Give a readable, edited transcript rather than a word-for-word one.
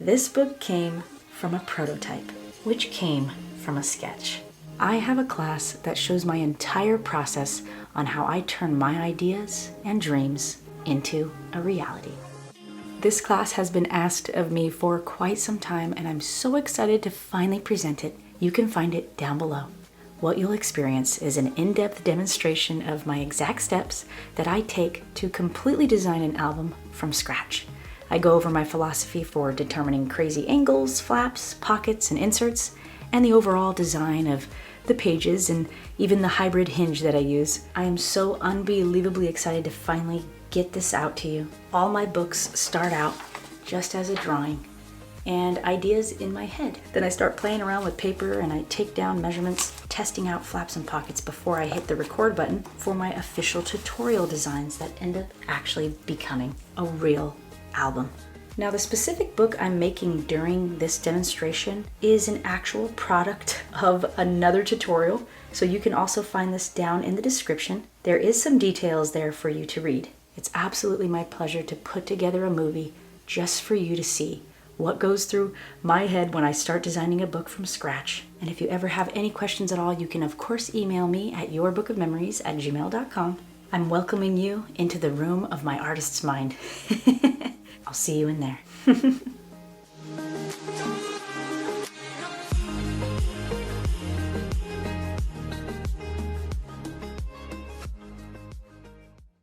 This book came from a prototype, which came from a sketch. I have a class that shows my entire process on how I turn my ideas and dreams into a reality. This class has been asked of me for quite some time, and I'm so excited to finally present it. You can find it down below. What you'll experience is an in-depth demonstration of my exact steps that I take to completely design an album from scratch. I go over my philosophy for determining crazy angles, flaps, pockets, and inserts, and the overall design of the pages and even the hybrid hinge that I use. I am so unbelievably excited to finally get this out to you. All my books start out just as a drawing and ideas in my head. Then I start playing around with paper and I take down measurements, testing out flaps and pockets before I hit the record button for my official tutorial designs that end up actually becoming a real album. Now, the specific book I'm making during this demonstration is an actual product of another tutorial, so you can also find this down in the description. There is some details there for you to read. It's absolutely my pleasure to put together a movie just for you to see what goes through my head when I start designing a book from scratch. And if you ever have any questions at all, you can of course email me at yourbookofmemories@gmail.com. I'm welcoming you into the room of my artist's mind. I'll see you in there.